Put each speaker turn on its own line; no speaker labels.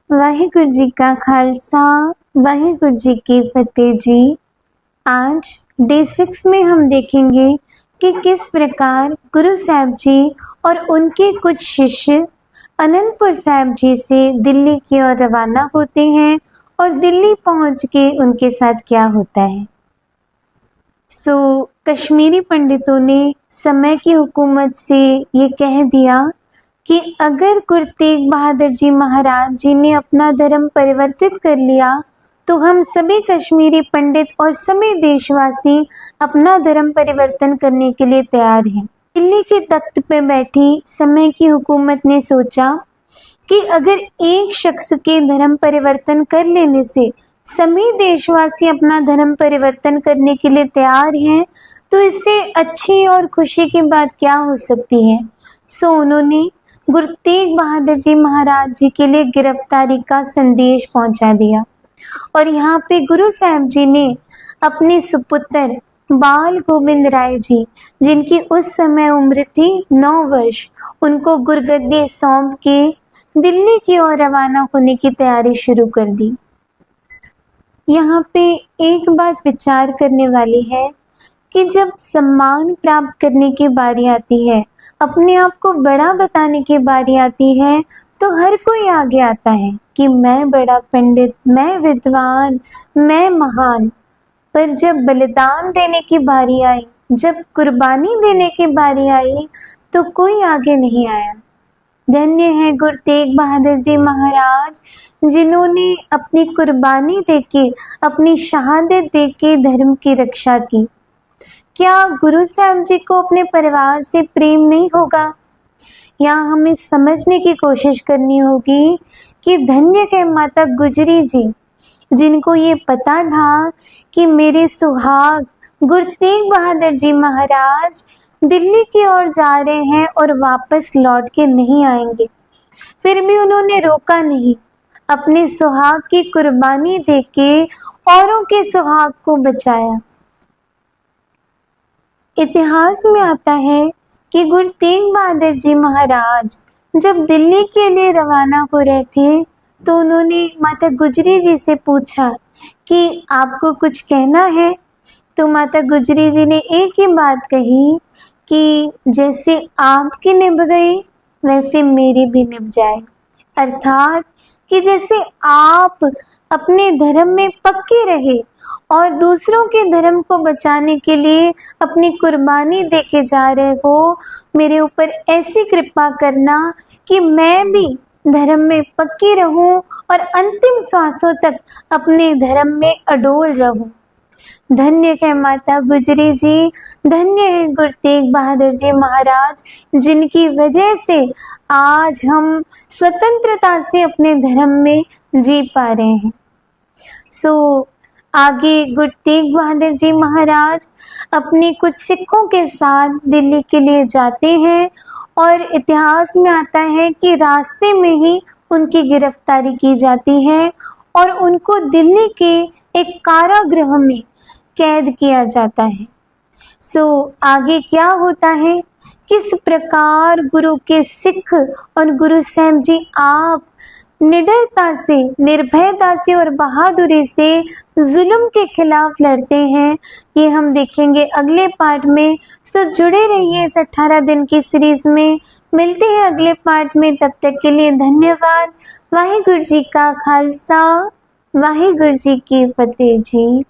वाहिगुरु जी का खालसा, वाहिगुरु जी की फतेह जी। आज डे 6 में हम देखेंगे कि किस प्रकार गुरु साहब जी और उनके कुछ शिष्य अनंतपुर साहब जी से दिल्ली की ओर रवाना होते हैं और दिल्ली पहुंच के उनके साथ क्या होता है। कश्मीरी पंडितों ने समय की हुकूमत से ये कह दिया कि अगर गुरु तेग बहादुर जी महाराज जी ने अपना धर्म परिवर्तित कर लिया तो हम सभी कश्मीरी पंडित और सभी देशवासी अपना धर्म परिवर्तन करने के लिए तैयार हैं। दिल्ली के तख्त पे बैठी समय की हुकूमत ने सोचा कि अगर एक शख्स के धर्म परिवर्तन कर लेने से सभी देशवासी अपना धर्म परिवर्तन करने के लिए तैयार हैं तो इससे अच्छी और खुशी की बात क्या हो सकती है। उन्होंने गुरु तेग बहादुर जी महाराज जी के लिए गिरफ्तारी का संदेश पहुंचा दिया और यहाँ पे गुरु साहब जी ने अपने सुपुत्र बाल गोविंद राय जी, जिनकी उस समय उम्र थी 9 वर्ष, उनको गुरगद्दी सौंप के दिल्ली की ओर रवाना होने की तैयारी शुरू कर दी। यहाँ पे एक बात विचार करने वाली है कि जब सम्मान प्राप्त करने की बारी आती है, अपने आप को बड़ा बताने की बारी आती है, तो हर कोई आगे आता है कि मैं बड़ा पंडित, मैं विद्वान, मैं महान। पर जब बलिदान देने की बारी आई, जब कुर्बानी देने की बारी आई, तो कोई आगे नहीं आया। धन्य है गुरु तेग बहादुर जी महाराज, जिन्होंने अपनी कुर्बानी देके, अपनी शहादत देके धर्म की रक्षा की। क्या गुरु साहब जी को अपने परिवार से प्रेम नहीं होगा? यहाँ हमें समझने की कोशिश करनी होगी कि धन्य है माता गुजरी जी, जिनको ये पता था कि मेरे सुहाग गुरु तेग बहादुर जी महाराज दिल्ली की ओर जा रहे हैं और वापस लौट के नहीं आएंगे। फिर भी उन्होंने रोका नहीं, अपने सुहाग की कुर्बानी देके औरों के सुहाग को बचाया। इतिहास में आता है कि गुरु तेग बहादुर जी महाराज जब दिल्ली के लिए रवाना हो रहे थे तो उन्होंने माता गुजरी जी से पूछा कि आपको कुछ कहना है। तो माता गुजरी जी ने एक ही बात कही कि जैसे आपकी निभ गई वैसे मेरी भी निभ जाए। अर्थात कि जैसे आप अपने धर्म में पक्के रहे और दूसरों के धर्म को बचाने के लिए अपनी कुर्बानी देके जा रहे हो, मेरे ऊपर ऐसी कृपा करना कि मैं भी धर्म में पक्की रहूं और अंतिम श्वासों तक अपने धर्म में अडोल रहूं। धन्य है माता गुजरी जी, धन्य है गुरु तेग बहादुर जी महाराज, जिनकी वजह से आज हम स्वतंत्रता से अपने धर्म में जी पा रहे हैं। आगे गुरु तेग बहादुर जी महाराज अपने कुछ सिखों के साथ दिल्ली के लिए जाते हैं और इतिहास में आता है कि रास्ते में ही उनकी गिरफ्तारी की जाती है और उनको दिल्ली के एक कारागृह में कैद किया जाता है। आगे क्या होता है, किस प्रकार गुरु के सिख और गुरु साहब जी आप निडरता से, निर्भयता से और बहादुरी से जुल्म के खिलाफ लड़ते हैं, ये हम देखेंगे अगले पार्ट में। जुड़े रहिए इस 18 दिन की सीरीज में। मिलते हैं अगले पार्ट में, तब तक के लिए धन्यवाद। वाहिगुरु जी का खालसा, वाहिगुरु जी की फतेह जी।